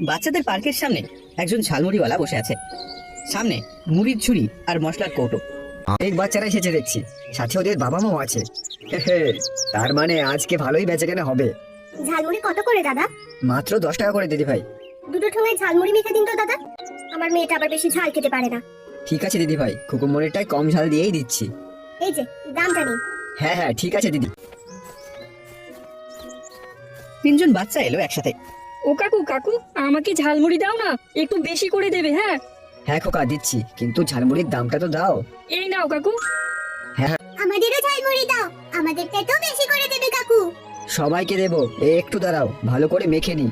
বাচ্চাদের পার্কের সামনে একজন ঝালমুড়িওয়ালা বসে আছে। সামনে মুড়ির ঝুড়ি আর মশলার কৌটো। অনেক বাচ্চারা এসেছে দেখছি, সাথে ওদের বাবা মাও আছে। তার মানে আজকে ভালোই বেচাকেনা হবে। ঝালমুড়ি কত করে দাদা? মাত্র 10 টাকা করে দিদি ভাই। দুটো ঠোঙায় ঝালমুড়ি মেখে দিন তো দাদা, আমার মেয়েটা আবার বেশি ঝাল খেতে পারে না। ঠিক আছে দিদি ভাই, খুকুমনিরটাই কম ঝাল দিয়েই দিচ্ছি। এই যে দামটা নিন। হ্যাঁ হ্যাঁ ঠিক আছে দিদি। তিনজন বাচ্চা এলো একসাথে। ও কাকু কাকু, আমাকে ঝালমুড়ি দাও না, একটু বেশি করে দেবে। হ্যাঁ হ্যাঁ খোকা দিচ্ছি, কিন্তু ঝালমুড়ির দামটা তো দাও। এই নাও কাকু। আমাদেরও ঝালমুড়ি দাও, আমাদেরটা তো বেশি করে দেবে কাকু। সবাইকে দেবো, একটু দাঁড়াও, ভালো করে মেখে নি।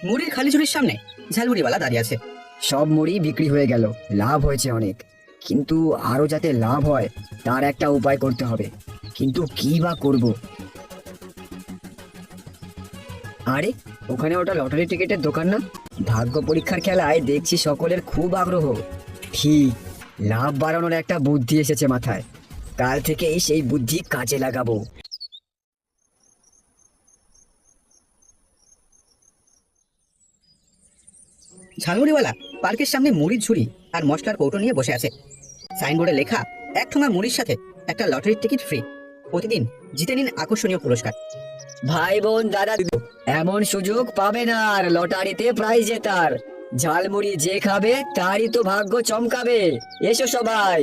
মুড়ির খালি ঝুড়ির সামনে ঝালমুড়িওয়ালা দাঁড়িয়ে আছে। সব মুড়ি বিক্রি হয়ে গেল, লাভ হয়েছে অনেক, কিন্তু আরো যাতে লাভ হয় তার একটা উপায় করতে হবে। কিন্তু কি বা করব? আরে ওখানে ওটা লটারি টিকিটের দোকান না? ভাগ্য পরীক্ষার খেলায় দেখছি সকলের খুব আগ্রহ। ঠিক, লাভ বাড়ানোর একটা বুদ্ধি এসেছে মাথায়। কাল থেকেই সেই বুদ্ধি কাজে লাগাবো। ঝালমুড়িওয়ালা পার্কের সামনে মুড়ির ঝুড়ি আর মশলার কৌটো নিয়ে বসে আছে। সাইনবোর্ডে লেখা, এক ঠোঙা মুড়ির সাথে একটা লটারির টিকিট ফ্রি। প্রতিদিন জিতে নিন আকর্ষণীয় পুরস্কার। ভাই বোন দাদা দিদি, এমন সুযোগ পাবে না আর লটারিতে প্রাইজ জেতার। ঝালমুড়ি যে খাবে তারই তো ভাগ্য চমকাবে। এসো সবাই।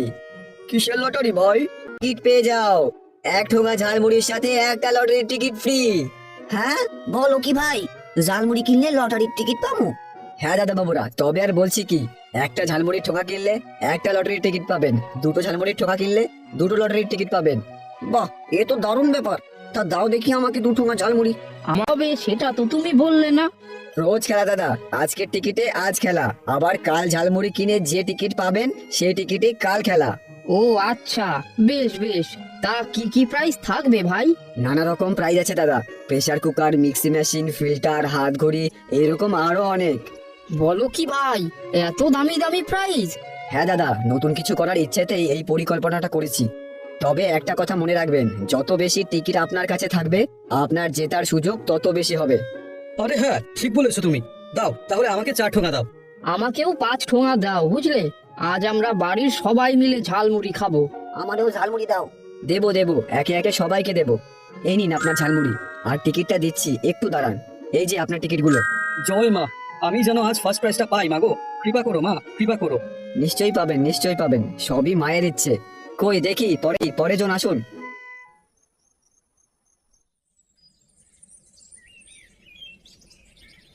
কিসের লটারি ভাই? টিকিট পেয়ে যাও, এক ঠোঙা ঝালমুড়ির সাথে একটা লটারির টিকিট ফ্রি। হ্যাঁ বলো কি ভাই, ঝালমুড়ি কিনলে লটারির টিকিট পাবো? হ্যাঁ দাদা বাবুরা, তবে আর বলছি কি, একটা ঝালমুড়ির ঠোঙা কিনলে একটা লটারির টিকিট পাবেন, দুটো ঝালমুড়ির ঠোঙা কিনলে দুটো লটারির টিকিট পাবেন। বাহ, এ তো দারুণ ব্যাপার। তা দাও দেখি আমাকে 2 ঠোঙা ঝালমুড়ি। আমাবে সেটা তো তুমি বললে না। রোজ খেলা দাদা, আজকের টিকিটে আজ খেলা, আবার কাল ঝালমুড়ি কিনে যে টিকিট পাবেন সেই টিকিটে কাল খেলা। ও আচ্ছা, বেশ বেশ। তা কি কি প্রাইস থাকবে ভাই? নানা রকম প্রাইজ আছে দাদা, pressure cooker, mixie machine, filter, হাত ঘড়ি, এইরকম আরো অনেক। বলো কি ভাই, এত দামি দামি প্রাইস? হ্যাঁ দাদা, নতুন কিছু করার ইচ্ছেতেই এই পরিকল্পনাটা করেছি। তবে একটা কথা মনে রাখবেন, যত বেশি টিকিট আপনার কাছে থাকবে আপনার জেতার সুযোগ তত বেশি হবে। আরে হ্যাঁ, ঠিক বলেছো তুমি। দাও তাহলে আমাকে 4 ঠোঙা দাও। আমাকেও 5 ঠোঙা দাও, বুঝলে? আজ আমরা বাড়ির সবাই মিলে ঝালমুড়ি খাবো। আমারও ঝালমুড়ি দাও। দেবো দেবো, একে একে সবাইকে দেবো। এই নিন আপনার ঝালমুড়ি, আর টিকিটটা দিচ্ছি, একটু দাঁড়ান। এই যে আপনার টিকিটগুলো। জয় মা, আমি যেন আজ ফার্স্ট প্রাইজটা পাই। মাগো কৃপা করো মা, কৃপা করো। নিশ্চয়ই পাবেন, নিশ্চয়ই পাবেন, সবই মায়ের ইচ্ছে। কই দেখি, পরে পরে জন আসুন।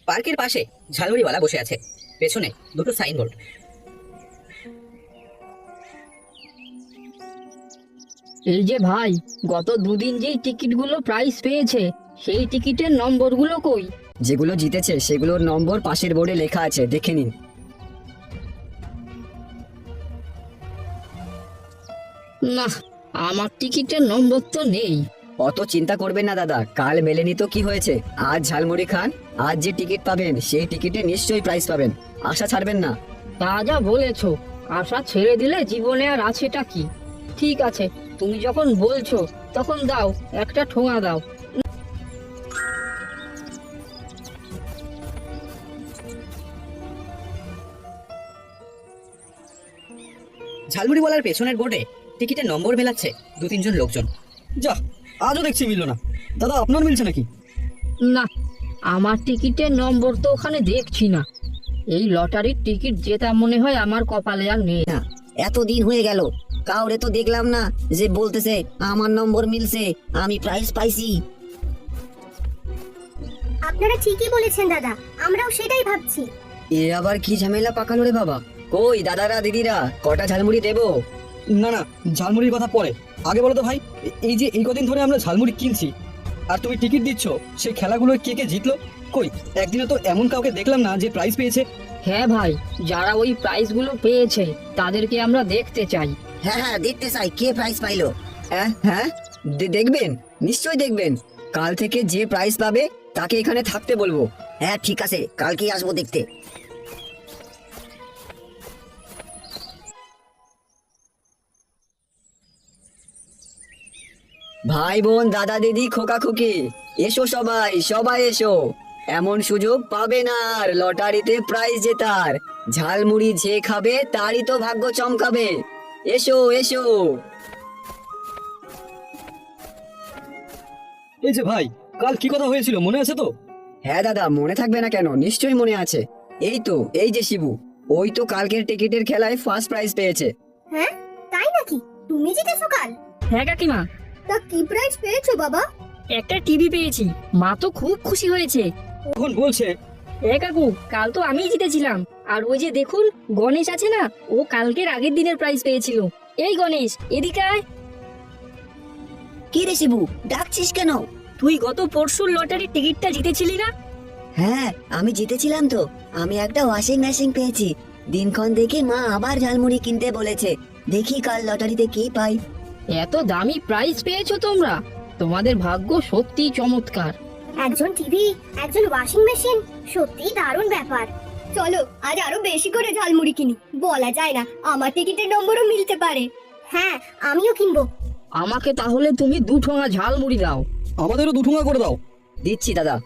পার্কের পাশে ঝালমুড়িওয়ালা বসে আছে। পেছনে দুটো সাইনবোর্ড। এই যে ভাই, গত দুদিন যেই টিকিটগুলো প্রাইস পেয়েছে সেই টিকিটের নম্বরগুলো কই? যেগুলো জিতেছে সেগুলোর নম্বর পাশের বোর্ডে লেখা আছে, দেখে নিন। না, আমার টিকিটের নম্বর তো নেই। অত চিন্তা করবেন না দাদা, কাল মেলেনি তো কি হয়েছে। আজ ঝালমুড়ি খান, আজ যে টিকিট পাবেন সেই টিকিটে নিশ্চয়ই প্রাইজ পাবেন, আশা ছাড়বেন না। তা যা বলেছো, আশা ছেড়ে দিলে জীবনে আর আছেটা কি? ঠিক আছে, তুমি যখন বলছো তখন দাও, একটা ঠোঙা দাও। ঝালমুড়িওয়ালার পেছনের বোর্ডে টিকিটের নম্বর মেলাচ্ছে 2-3 জন লোকজন। যা, আজও দেখছি মিলল না। দাদা আপনার মিলছে নাকি? না, আমার টিকিটের নম্বর তো ওখানে দেখছি না। এই লটারির টিকিট জেতা মনে হয় আমার কপালে আর নেই। না, এতদিন হয়ে গেল কাউরে তো দেখলাম না যে বলতেছে আমার নম্বর মিলছে, আমি প্রাইজ পাইছি। আপনারা ঠিকই বলেছেন দাদা, আমরাও সেটাই ভাবছি। এ আবার কি ঝামেলা পাকালো রে বাবা। কই দাদারা দিদিরা, কটা ঝালমুড়ি দেবো? না না, ঝালমুড়ির কথা পরে, আগে বলো তো ভাই, এই যে এই কদিন ধরে আমরা ঝালমুড়ি কিনছি আর তুমি টিকিট দিচ্ছ, সেই খেলাগুলোয় কে কে জিতলো? কই একদিনও তো এমন কাউকে দেখলাম না যে প্রাইজ পেয়েছে। হ্যাঁ ভাই, যারা ওই প্রাইজগুলো পেয়েছে তাদেরকে আমরা দেখতে চাই। হ্যাঁ হ্যাঁ, দেখতে চাই কে প্রাইজ পাইলো। হ্যাঁ হ্যাঁ, দেখবেন, নিশ্চয়ই দেখবেন। কাল থেকে যে প্রাইজ পাবে তাকে এখানে থাকতে বলবো। হ্যাঁ ঠিক আছে, কালকেই আসবো দেখতে। ভাই বোন দাদা দিদি খোকা খুকি, এসো সবাই, সবাই এসো। এমন সুযোগ পাবে না আর লটারিতে প্রাইজ জেতার। ঝালমুড়ি যে খাবে তারই তো ভাগ্য চমকাবে। এসো এসো। এই যে ভাই, কাল কি কথা হয়েছিল মনে আছে তো? হ্যাঁ দাদা, মনে থাকবে না কেন, নিশ্চয়ই মনে আছে। এই তো, এই যে শিবু, ওই তো কালকের টিকিটের খেলায় ফার্স্ট প্রাইজ পেয়েছে। হ্যাঁ, তাই নাকি? তুমি জিতেছো কাল? হ্যাঁ কাকিমা, তা কি প্রাইজ পেয়েছো বাবা? একটা টিভি পেয়েছি। মা তো খুব খুশি হয়েছে। তখন বলছে এ কাকু, কাল তো আমিই জিতেছিলাম। আর ওই যে দেখুন, গণেশ আছে না, ও কালকের আগের দিনের প্রাইজ পেয়েছিল। এই গণেশ, এদিকে আয়। কি রে শিবু, ডাকছিস কেন? তুই গত পরশুর লটারির টিকিটটা জিতেছিলি না? হ্যাঁ, আমি জিতেছিলাম তো। আমি একটা ওয়াশিং মেশিন পেয়েছি। দিনক্ষণ দেখে মা আবার ঝালমুড়ি কিনতে বলেছে। দেখি কাল লটারিতে কি পাই। এত দামি প্রাইজ পেয়েছো তোমরা, তোমাদের ভাগ্য সত্যি চমৎকার। একজন টিভি, একজন ওয়াশিং মেশিন, সত্যি দারুণ ব্যাপার। চলো আজ আরো বেশি করে ঝালমুড়ি কিনি। বলা যায় না, আমার টিকিটের নম্বরও মিলতে পারে। হ্যাঁ, আমিও কিনবো। আমাকে তাহলে তুমি 2 ঠোঙা ঝালমুড়ি দাও। আমাদেরও 2 ঠোঙা করে দাও। দিচ্ছি দাদা।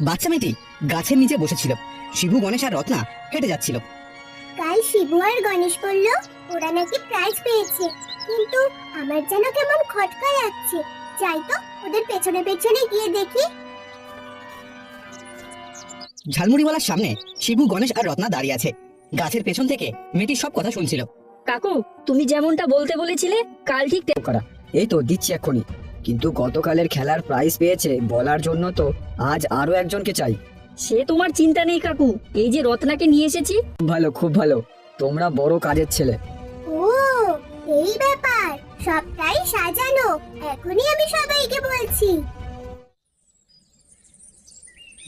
বাচ্চা মেয়েটি গাছের নিচে বসেছিল। শিবু, গণেশ আর রত্না হেঁটে যাচ্ছিল। কাল শিবু আর গণেশ বলল ওরা নাকি প্রাইজ পেয়েছে, কিন্তু আমার যেন কেমন খটকা লাগছে। যাই তো ওদের পেছনে পেছনে গিয়ে দেখি। ঝালমুড়িওয়ালার সামনে শিবু, গণেশ আর রত্না দাঁড়িয়ে আছে। গাছের পেছন থেকে মেয়েটি সব কথা শুনছিল। কাকু, তুমি যেমনটা বলতে বলেছিলে কাল ঠিক করা, এই তো দিচ্ছি এক্ষুনি। কিন্তু গতকালের খেলার প্রাইজ পেয়েছে বলার জন্য তো আজ আরো একজনকে চাই। সে তোমার চিন্তা নেই কাকু, এই যে রত্নাকে নিয়ে এসেছি। খুব ভালো, খুব ভালো, তোমরা বড় কাজের ছেলে। ও, এই ব্যাপার, সবটাই সাজানো। এখনই আমি সবাইকে বলছি।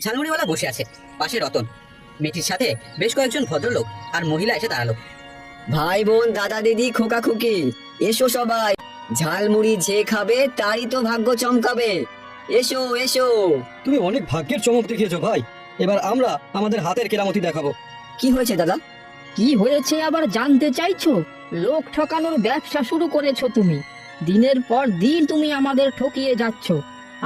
ঝালমুড়িওয়ালা বসে আছে, পাশে রতন। মেয়েটির সাথে বেশ কয়েকজন ভদ্রলোক আর মহিলা এসে দাঁড়ালো। ভাই বোন দাদা দিদি খোকা খুকি, এসো সবাই। ঝালমুড়ি যে খাবে তারই তো ভাগ্য চমকাবে। এসো এসো। তুমি অনেক ভাগ্যের চমক দেখিয়েছো ভাই। এবার আমরা আমাদের হাতের কেরামতি দেখাবো। কি হয়েছে দাদা? কি হয়েছে আবার জানতে চাইছো? লোক ঠকানোর ব্যবসা শুরু করেছো তুমি। দিনের পর দিন তুমি আমাদের ঠকিয়ে যাচ্ছ,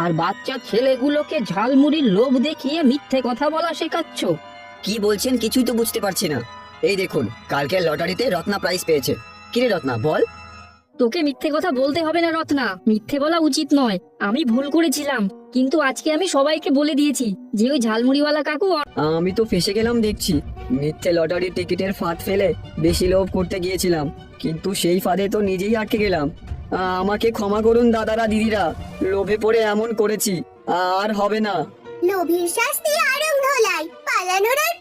আর বাচ্চা ছেলেগুলোকে ঝালমুড়ির লোভ দেখিয়ে মিথ্যে কথা বলা শেখাচ্ছ। কি বলছেন কিছুই তো বুঝতে পারছি না। এই দেখুন, কালকের লটারিতে রত্না প্রাইজ পেয়েছে। কিরে রত্না, বল। তোকে মিথ্যে কথা বলতে হবে না রত্না, মিথ্যে বলা উচিত নয়। আমি ভুল করেছিলাম, কিন্তু আজকে আমি সবাইকে বলে দিয়েছি যে ওই ঝালমুড়িওয়ালা কাকু আমি তো ফেসে গেলাম দেখছি। মিথ্যে লটারির টিকিটের ফাঁদ ফেলে বেশি লোভ করতে গিয়েছিলাম, কিন্তু সেই ফাঁদে তো নিজেই আটকে গেলাম। আমাকে ক্ষমা করুন দাদারা দিদিরা, লোভে পড়ে এমন করেছি, আর হবে না। লোভীর শাস্তি আরং ধলাই, পালানোর আর